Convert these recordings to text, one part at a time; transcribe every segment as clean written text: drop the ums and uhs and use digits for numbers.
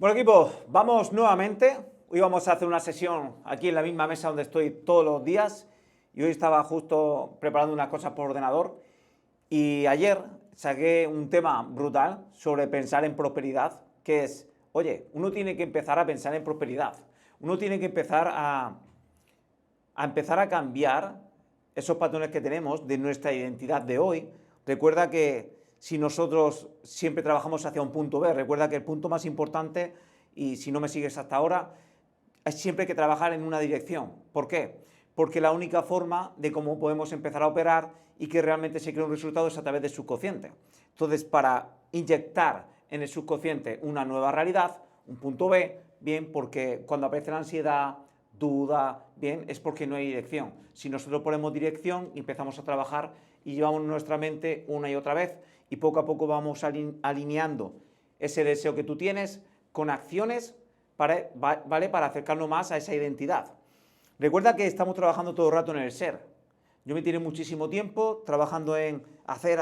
Bueno, equipo, vamos nuevamente. Hoy vamos a hacer una sesión aquí en la misma mesa donde estoy todos los días. Y hoy estaba justo preparando unas cosas por ordenador. Y ayer saqué un tema brutal sobre pensar en prosperidad, que es, oye, uno tiene que empezar a pensar en prosperidad. Uno tiene que empezar a cambiar esos patrones que tenemos de nuestra identidad de hoy. Recuerda que si nosotros siempre trabajamos hacia un punto B, recuerda que el punto más importante, y si no me sigues hasta ahora, es siempre que trabajar en una dirección. ¿Por qué? Porque la única forma de cómo podemos empezar a operar y que realmente se cree un resultado es a través del subconsciente. Entonces, para inyectar en el subconsciente una nueva realidad, un punto B, bien, porque cuando aparece la ansiedad, duda, bien, es porque no hay dirección. Si nosotros ponemos dirección y empezamos a trabajar y llevamos nuestra mente una y otra vez y poco a poco vamos alineando ese deseo que tú tienes con acciones ¿vale? Para acercarnos más a esa identidad. Recuerda que estamos trabajando todo el rato en el ser. Yo me tiré muchísimo tiempo trabajando en hacer,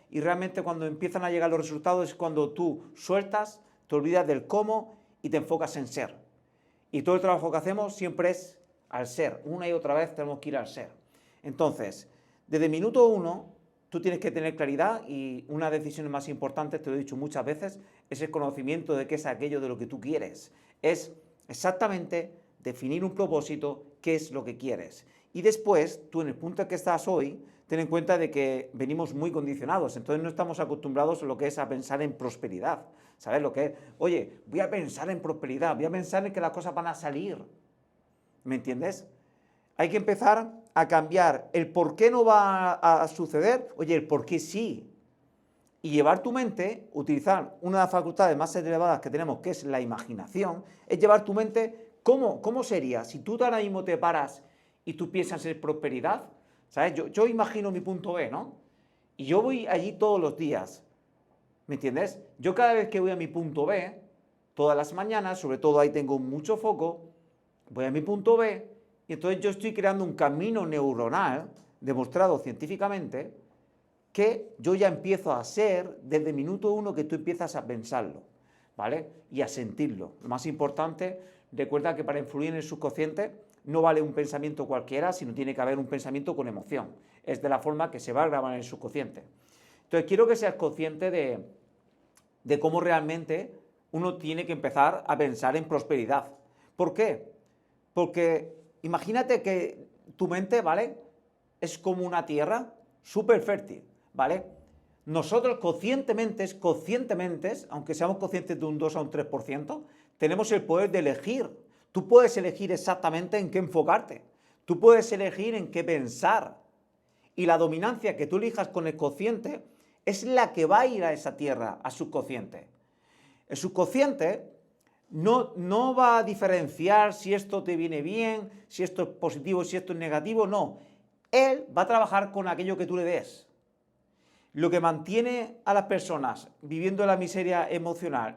y realmente cuando empiezan a llegar los resultados es cuando tú sueltas, te olvidas del cómo y te enfocas en ser. Y todo el trabajo que hacemos siempre es al ser. Una y otra vez tenemos que ir al ser. Entonces, desde el minuto uno, tú tienes que tener claridad y una de las decisiones más importantes, te lo he dicho muchas veces, es el conocimiento de qué es aquello de lo que tú quieres. Es exactamente definir un propósito, qué es lo que quieres. Y después, tú en el punto en que estás hoy, ten en cuenta de que venimos muy condicionados, entonces no estamos acostumbrados a lo que es a pensar en prosperidad. ¿Sabes lo que es? Oye, voy a pensar en prosperidad, voy a pensar en que las cosas van a salir. ¿Me entiendes? Hay que empezar a cambiar el por qué no va a suceder, oye, el por qué sí. Y llevar tu mente, utilizar una de las facultades más elevadas que tenemos, que es la imaginación, es llevar tu mente, ¿cómo sería? Si tú ahora mismo te paras y tú piensas en prosperidad, ¿sabes? Yo imagino mi punto B, ¿no? Y yo voy allí todos los días, ¿me entiendes? Yo cada vez que voy a mi punto B, todas las mañanas, sobre todo ahí tengo mucho foco, voy a mi punto B y entonces yo estoy creando un camino neuronal, demostrado científicamente, que yo ya empiezo a ser desde el minuto uno que tú empiezas a pensarlo, ¿vale? Y a sentirlo. Lo más importante, recuerda que para influir en el subconsciente no vale un pensamiento cualquiera, sino tiene que haber un pensamiento con emoción. Es de la forma que se va a grabar en el subconsciente. Entonces quiero que seas consciente de cómo realmente uno tiene que empezar a pensar en prosperidad. ¿Por qué? Porque imagínate que tu mente, ¿vale? Es como una tierra súper fértil, ¿vale? Nosotros conscientemente, aunque seamos conscientes de un 2 a un 3%, tenemos el poder de elegir. Tú puedes elegir exactamente en qué enfocarte. Tú puedes elegir en qué pensar. Y la dominancia que tú elijas con el consciente es la que va a ir a esa tierra, a subconsciente. El subconsciente no va a diferenciar si esto te viene bien, si esto es positivo, si esto es negativo, no. Él va a trabajar con aquello que tú le des. Lo que mantiene a las personas viviendo la miseria emocional,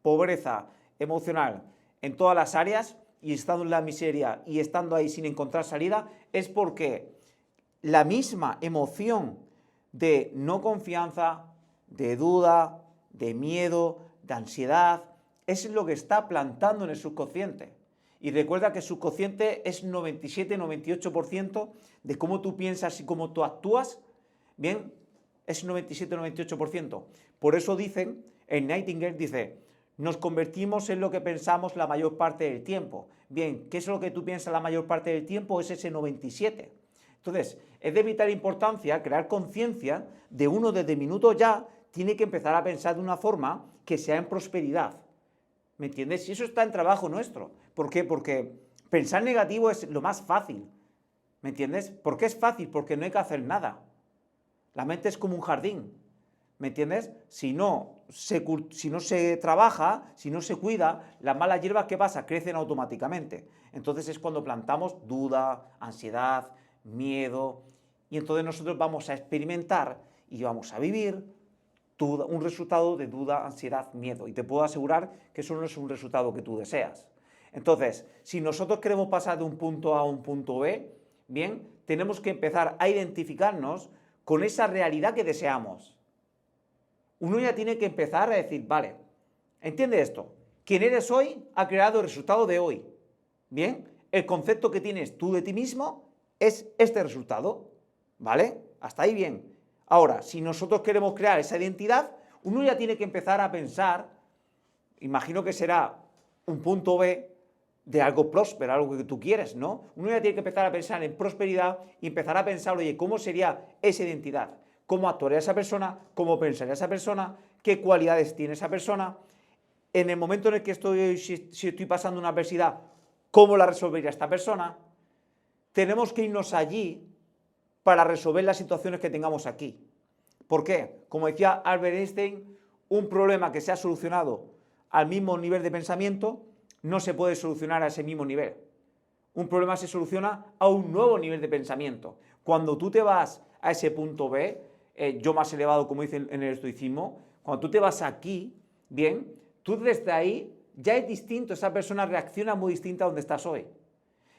pobreza emocional en todas las áreas y estando en la miseria y estando ahí sin encontrar salida, es porque la misma emoción de no confianza, de duda, de miedo, de ansiedad, es lo que está plantando en el subconsciente. Y recuerda que el subconsciente es 97-98% de cómo tú piensas y cómo tú actúas. Bien, es 97-98%. Por eso dicen, en Nightingale dice, nos convertimos en lo que pensamos la mayor parte del tiempo. Bien, ¿qué es lo que tú piensas la mayor parte del tiempo? Es ese 97%. Entonces, es de vital importancia crear conciencia de uno desde minuto ya, tiene que empezar a pensar de una forma que sea en prosperidad. ¿Me entiendes? Y eso está en trabajo nuestro. ¿Por qué? Porque pensar negativo es lo más fácil. ¿Me entiendes? ¿Por qué es fácil? Porque no hay que hacer nada. La mente es como un jardín. ¿Me entiendes? Si no se trabaja, si no se cuida, las malas hierbas, ¿qué pasa? Crecen automáticamente. Entonces es cuando plantamos duda, ansiedad, miedo, y entonces nosotros vamos a experimentar y vamos a vivir un resultado de duda, ansiedad, miedo. Y te puedo asegurar que eso no es un resultado que tú deseas. Entonces, si nosotros queremos pasar de un punto A a un punto B, bien, tenemos que empezar a identificarnos con esa realidad que deseamos. Uno ya tiene que empezar a decir, vale, Entiende esto. Quien eres hoy ha creado el resultado de hoy. Bien, el concepto que tienes tú de ti mismo es este resultado. ¿Vale? Hasta ahí bien. Ahora, si nosotros queremos crear esa identidad, uno ya tiene que empezar a pensar, imagino que será un punto B de algo próspero, algo que tú quieres, ¿no? Uno ya tiene que empezar a pensar en prosperidad y empezar a pensar, oye, ¿cómo sería esa identidad? ¿Cómo actuaría esa persona? ¿Cómo pensaría esa persona? ¿Qué cualidades tiene esa persona? En el momento en el que si estoy pasando una adversidad, ¿cómo la resolvería esta persona? Tenemos que irnos allí para resolver las situaciones que tengamos aquí. ¿Por qué? Como decía Albert Einstein, un problema que se ha solucionado al mismo nivel de pensamiento no se puede solucionar a ese mismo nivel. Un problema se soluciona a un nuevo nivel de pensamiento. Cuando tú te vas a ese punto B, yo más elevado, como dicen en el estoicismo, cuando tú te vas aquí, bien, tú desde ahí ya es distinto, esa persona reacciona muy distinta a donde estás hoy.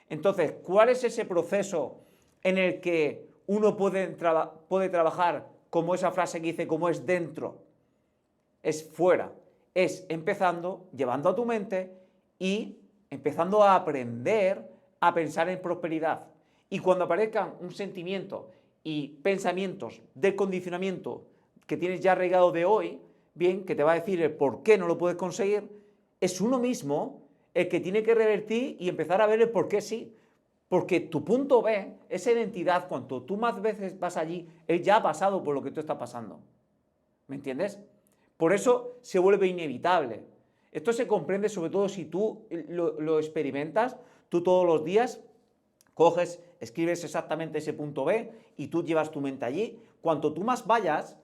Entonces, ¿cuál es ese proceso en el que uno puede trabajar como esa frase que dice, como es dentro, es fuera? Es empezando, llevando a tu mente y empezando a aprender a pensar en prosperidad. Y cuando aparezcan un sentimiento y pensamientos de condicionamiento que tienes ya arraigado de hoy, bien, que te va a decir el por qué no lo puedes conseguir, es uno mismo el que tiene que revertir y empezar a ver el por qué sí. Porque tu punto B, esa identidad, cuanto tú más veces vas allí, él ya ha pasado por lo que tú estás pasando. ¿Me entiendes? Por eso se vuelve inevitable. Esto se comprende sobre todo si tú lo experimentas, tú todos los días coges, escribes exactamente ese punto B y tú llevas tu mente allí. Cuanto tú más vayas,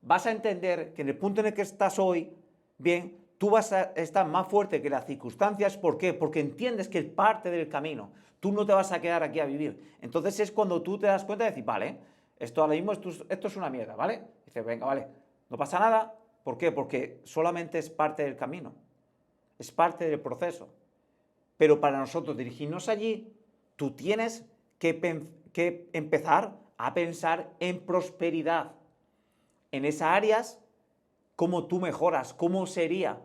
vas a entender que en el punto en el que estás hoy, bien, tú vas a estar más fuerte que las circunstancias. ¿Por qué? Porque entiendes que es parte del camino. Tú no te vas a quedar aquí a vivir. Entonces es cuando tú te das cuenta de decir, vale, esto ahora mismo esto es una mierda, ¿vale? Dices, venga, vale, no pasa nada. ¿Por qué? Porque solamente es parte del camino. Es parte del proceso. Pero para nosotros dirigirnos allí, tú tienes que empezar a pensar en prosperidad. En esas áreas, cómo tú mejoras, cómo sería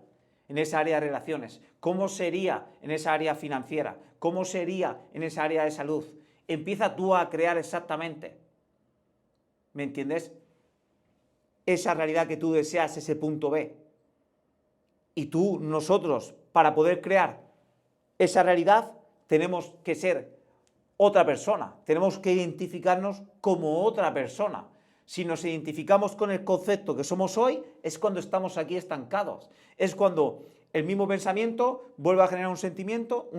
en esa área de relaciones, cómo sería en esa área financiera, cómo sería en esa área de salud. Empieza tú a crear exactamente, ¿me entiendes? Esa realidad que tú deseas, ese punto B. Y nosotros, para poder crear esa realidad, tenemos que ser otra persona, tenemos que identificarnos como otra persona. Si nos identificamos con el concepto que somos hoy, es cuando estamos aquí estancados. Es cuando el mismo pensamiento vuelve a generar un sentimiento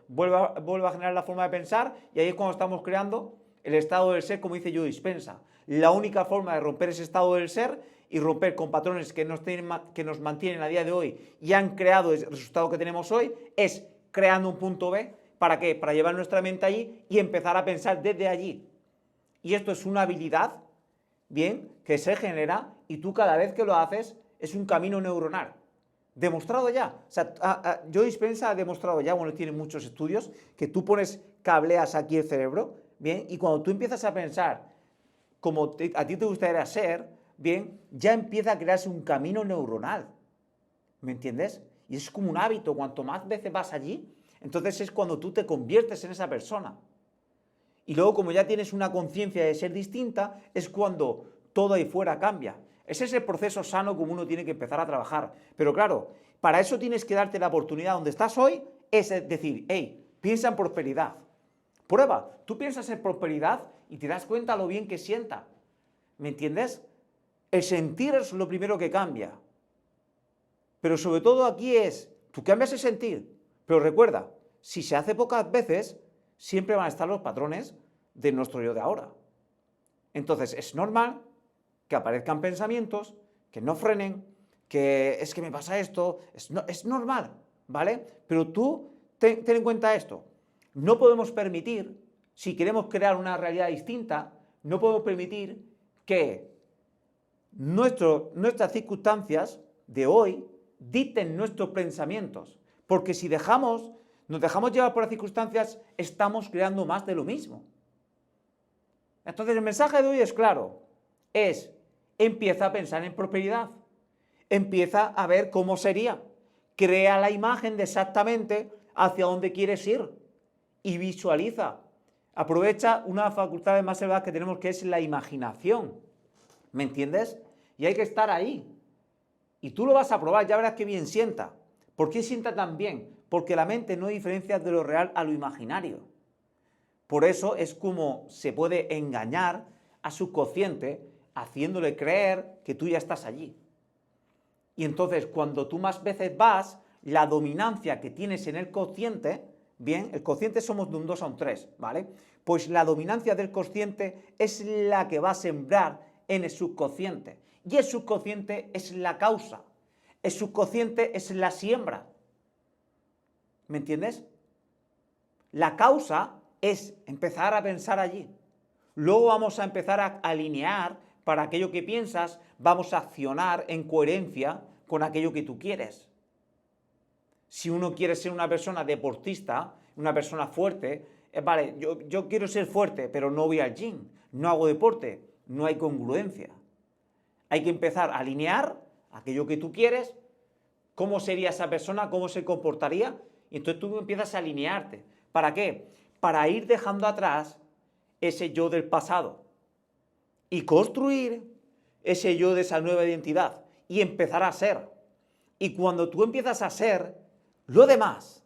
vuelve a generar la forma de pensar, y ahí es cuando estamos creando el estado del ser, como dice Joe Dispenza. La única forma de romper ese estado del ser y romper con patrones que nos mantienen a día de hoy y han creado el resultado que tenemos hoy es creando un punto B. ¿Para qué? Para llevar nuestra mente allí y empezar a pensar desde allí. Y esto es una habilidad, bien, que se genera, y tú cada vez que lo haces es un camino neuronal. Demostrado ya. O sea, Joe Dispenza ha demostrado ya, bueno, tiene muchos estudios, que tú cableas aquí el cerebro, bien, y cuando tú empiezas a pensar como a ti te gustaría ser, bien, ya empieza a crearse un camino neuronal. ¿Me entiendes? Y es como un hábito. Cuanto más veces vas allí, entonces es cuando tú te conviertes en esa persona. Y luego, como ya tienes una conciencia de ser distinta, es cuando todo ahí fuera cambia. Ese es el proceso sano como uno tiene que empezar a trabajar. Pero claro, para eso tienes que darte la oportunidad donde estás hoy, es decir, hey, piensa en prosperidad. Prueba, tú piensas en prosperidad y te das cuenta lo bien que sienta. ¿Me entiendes? El sentir es lo primero que cambia. Pero sobre todo aquí tú cambias el sentir. Pero recuerda, si se hace pocas veces, siempre van a estar los patrones de nuestro yo de ahora. Entonces es normal que aparezcan pensamientos que no frenen, que es que me pasa esto, es normal, ¿vale? Pero tú ten en cuenta esto. No podemos permitir, si queremos crear una realidad distinta, no podemos permitir que nuestras circunstancias de hoy dicten nuestros pensamientos. Porque si nos dejamos llevar por las circunstancias, estamos creando más de lo mismo. Entonces el mensaje de hoy es claro, empieza a pensar en prosperidad, Empieza a ver cómo sería. Crea la imagen de exactamente hacia dónde quieres ir y visualiza. Aprovecha una de las facultades más elevadas que tenemos, que es la imaginación. ¿Me entiendes? Y hay que estar ahí. Y tú lo vas a probar, ya verás qué bien sienta. ¿Por qué sienta tan bien? Porque la mente no diferencia de lo real a lo imaginario. Por eso es como se puede engañar a su consciente haciéndole creer que tú ya estás allí. Y entonces cuando tú más veces vas, la dominancia que tienes en el consciente, bien, el consciente somos de un 2 a un 3, ¿vale? Pues la dominancia del consciente es la que va a sembrar en el subconsciente. Y el subconsciente es la causa. El subconsciente es la siembra. ¿Me entiendes? La causa es empezar a pensar allí. Luego vamos a empezar a alinear para aquello que piensas, vamos a accionar en coherencia con aquello que tú quieres. Si uno quiere ser una persona deportista, una persona fuerte, vale, yo quiero ser fuerte, pero no voy al gym, no hago deporte, no hay congruencia. Hay que empezar a alinear aquello que tú quieres, cómo sería esa persona, cómo se comportaría, y entonces tú empiezas a alinearte. ¿Para qué? Para ir dejando atrás ese yo del pasado y construir ese yo de esa nueva identidad y empezar a ser. Y cuando tú empiezas a ser, lo demás,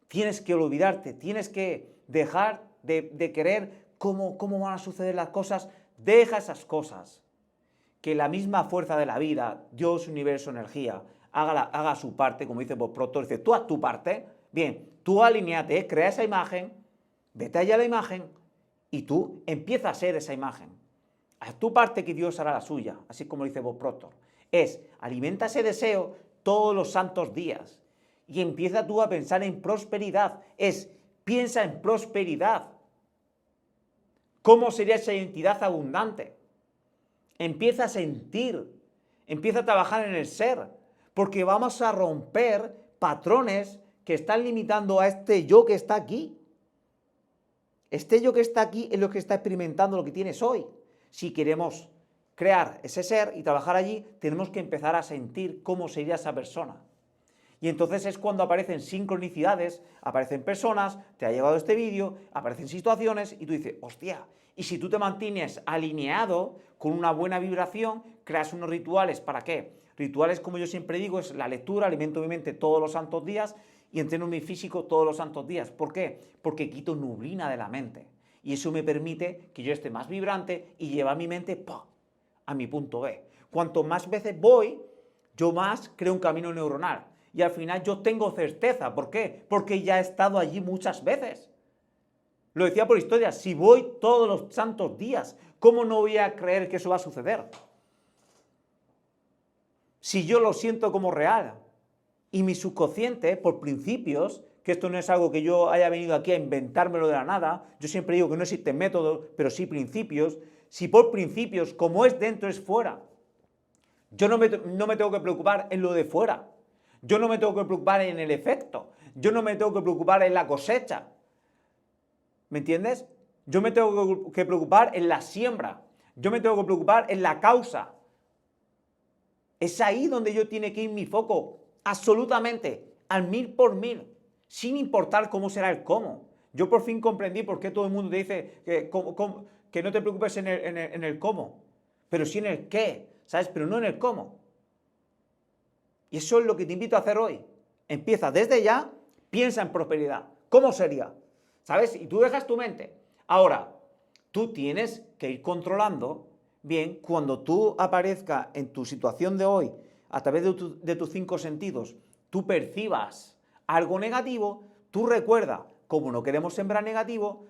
tienes que olvidarte, tienes que dejar de querer cómo van a suceder las cosas. Deja esas cosas. Que la misma fuerza de la vida, Dios, universo, energía, haga su parte, como dice Bob Proctor, dice, tú haz tu parte, bien, tú alineate, crea esa imagen, vete allá a la imagen y tú empieza a ser esa imagen. Haz tu parte que Dios hará la suya, así como dice Bob Proctor. Alimenta ese deseo todos los santos días y empieza tú a pensar en prosperidad. Piensa en prosperidad. ¿Cómo sería esa identidad abundante? Empieza a sentir, empieza a trabajar en el ser, porque vamos a romper patrones que están limitando a este yo que está aquí. Este yo que está aquí es lo que está experimentando lo que tienes hoy. Si queremos crear ese ser y trabajar allí, tenemos que empezar a sentir cómo sería esa persona. Y entonces es cuando aparecen sincronicidades, aparecen personas, te ha llegado este vídeo, aparecen situaciones y tú dices, hostia, y si tú te mantienes alineado con una buena vibración, creas unos rituales, ¿para qué? Rituales, como yo siempre digo, es la lectura, alimento mi mente todos los santos días y entreno mi físico todos los santos días. ¿Por qué? Porque quito nublina de la mente. Y eso me permite que yo esté más vibrante y llevar mi mente a mi punto B. Cuanto más veces voy, yo más creo un camino neuronal. Y al final yo tengo certeza. ¿Por qué? Porque ya he estado allí muchas veces. Lo decía por historia, si voy todos los santos días, ¿cómo no voy a creer que eso va a suceder? Si yo lo siento como real y mi subconsciente, por principios, que esto no es algo que yo haya venido aquí a inventármelo de la nada, yo siempre digo que no existen métodos, pero sí principios, si por principios, como es dentro, es fuera, yo no me tengo que preocupar en lo de fuera, yo no me tengo que preocupar en el efecto, yo no me tengo que preocupar en la cosecha, ¿me entiendes? Yo me tengo que preocupar en la siembra, yo me tengo que preocupar en la causa. Es ahí donde yo tiene que ir mi foco, absolutamente, al 1000%, sin importar cómo será el cómo. Yo por fin comprendí por qué todo el mundo te dice que no te preocupes en el cómo, pero sí en el qué, ¿sabes? Pero no en el cómo. Y eso es lo que te invito a hacer hoy. Empieza desde ya, piensa en prosperidad. ¿Cómo sería? ¿Sabes? Y tú dejas tu mente. Ahora, tú tienes que ir controlando. Bien, cuando tú aparezca en tu situación de hoy, a través de tus 5 sentidos, tú percibas algo negativo, tú recuerda, como no queremos sembrar negativo,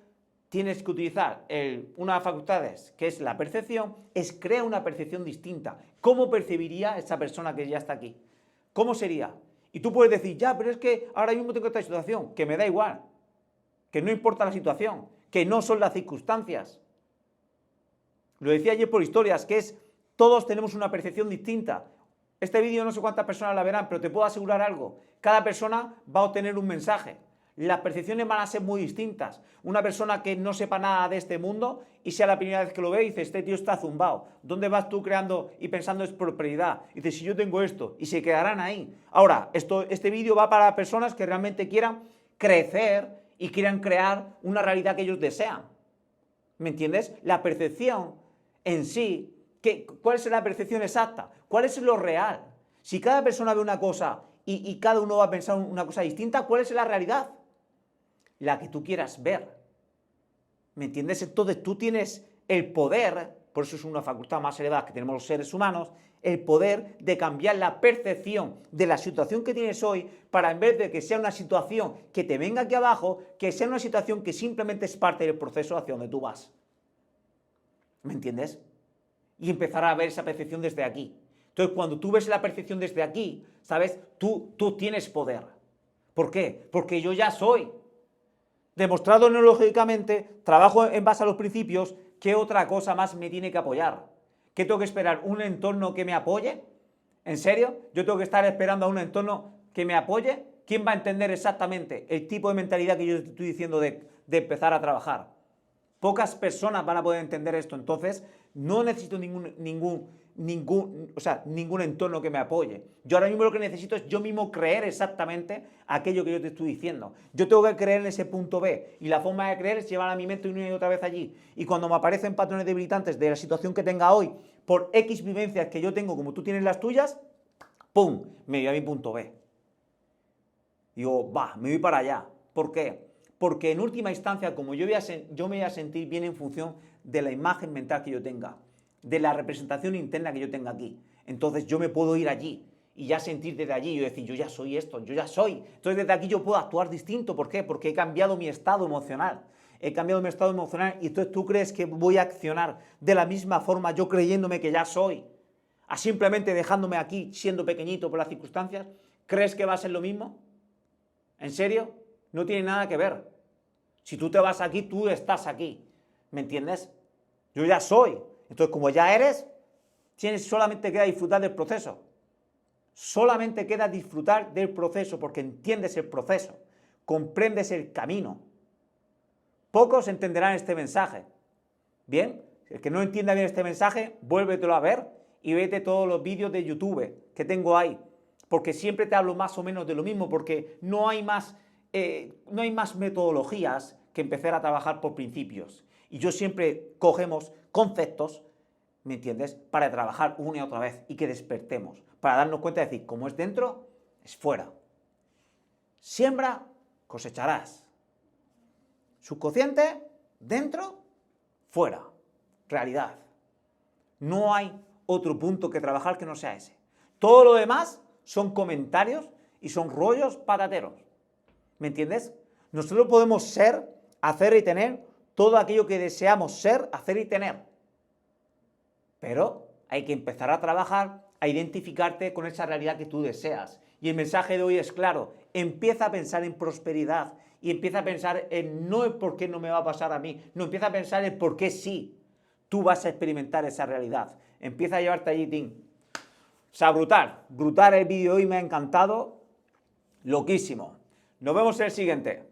tienes que utilizar una de las facultades, que es la percepción, crea una percepción distinta. ¿Cómo percibiría esa persona que ya está aquí? ¿Cómo sería? Y tú puedes decir, ya, pero es que ahora mismo tengo esta situación, que me da igual, que no importa la situación, que no son las circunstancias. Lo decía ayer por historias, todos tenemos una percepción distinta. Este vídeo no sé cuántas personas la verán, pero te puedo asegurar algo. Cada persona va a obtener un mensaje. las percepciones van a ser muy distintas. Una persona que no sepa nada de este mundo y sea la primera vez que lo ve y dice, este tío está zumbado. ¿Dónde vas tú creando y pensando en prosperidad? Y dice, si yo tengo esto, y se quedarán ahí. Ahora, este vídeo va para personas que realmente quieran crecer y quieran crear una realidad que ellos desean. ¿Me entiendes? La percepción en sí, ¿cuál es la percepción exacta? ¿Cuál es lo real? Si cada persona ve una cosa y cada uno va a pensar una cosa distinta, ¿cuál es la realidad? La que tú quieras ver. ¿Me entiendes? Entonces tú tienes el poder, por eso es una facultad más elevada que tenemos los seres humanos, el poder de cambiar la percepción de la situación que tienes hoy para, en vez de que sea una situación que te venga aquí abajo, que sea una situación que simplemente es parte del proceso hacia donde tú vas. ¿Me entiendes? Y empezar a ver esa percepción desde aquí. Entonces, cuando tú ves la percepción desde aquí, ¿sabes? Tú tienes poder. ¿Por qué? Porque yo ya soy. Demostrado neurológicamente, trabajo en base a los principios, ¿qué otra cosa más me tiene que apoyar? ¿Qué tengo que esperar? ¿Un entorno que me apoye? ¿En serio? ¿Yo tengo que estar esperando a un entorno que me apoye? ¿Quién va a entender exactamente el tipo de mentalidad que yo estoy diciendo de empezar a trabajar? Pocas personas van a poder entender esto, entonces no necesito ningún entorno que me apoye. Yo ahora mismo lo que necesito es yo mismo creer exactamente aquello que yo te estoy diciendo. Yo tengo que creer en ese punto B y la forma de creer es llevar a mi mente una y otra vez allí. Y cuando me aparecen patrones debilitantes de la situación que tenga hoy, por X vivencias que yo tengo como tú tienes las tuyas, ¡pum!, me voy a mi punto B. Digo, va, me voy para allá. ¿Por qué? Porque en última instancia, como yo me voy a sentir bien en función de la imagen mental que yo tenga, de la representación interna que yo tenga aquí. Entonces yo me puedo ir allí y ya sentir desde allí, yo decir, yo ya soy esto, yo ya soy. Entonces desde aquí yo puedo actuar distinto. ¿Por qué? Porque he cambiado mi estado emocional. He cambiado mi estado emocional y entonces tú crees que voy a accionar de la misma forma yo creyéndome que ya soy, a simplemente dejándome aquí siendo pequeñito por las circunstancias. ¿Crees que va a ser lo mismo? ¿En serio? No tiene nada que ver. Si tú te vas aquí, tú estás aquí. ¿Me entiendes? Yo ya soy. Entonces, como ya eres, solamente queda disfrutar del proceso. Solamente queda disfrutar del proceso porque entiendes el proceso, comprendes el camino. Pocos entenderán este mensaje. Bien, el que no entienda bien este mensaje, vuélvetelo a ver y vete todos los vídeos de YouTube que tengo ahí. Porque siempre te hablo más o menos de lo mismo, porque no hay más metodologías que empezar a trabajar por principios. Y yo siempre cogemos conceptos, ¿me entiendes?, para trabajar una y otra vez y que despertemos, para darnos cuenta de decir, como es dentro, es fuera. Siembra, cosecharás. Subconsciente, dentro, fuera. Realidad. No hay otro punto que trabajar que no sea ese. Todo lo demás son comentarios y son rollos patateros. ¿Me entiendes? Nosotros podemos ser, hacer y tener todo aquello que deseamos ser, hacer y tener. Pero hay que empezar a trabajar, a identificarte con esa realidad que tú deseas. Y el mensaje de hoy es claro, empieza a pensar en prosperidad y empieza a pensar en no el por qué no me va a pasar a mí, no, empieza a pensar en por qué sí. Tú vas a experimentar esa realidad. Empieza a llevarte allí, Tim. O sea, brutal el vídeo hoy, me ha encantado. Loquísimo. Nos vemos en el siguiente.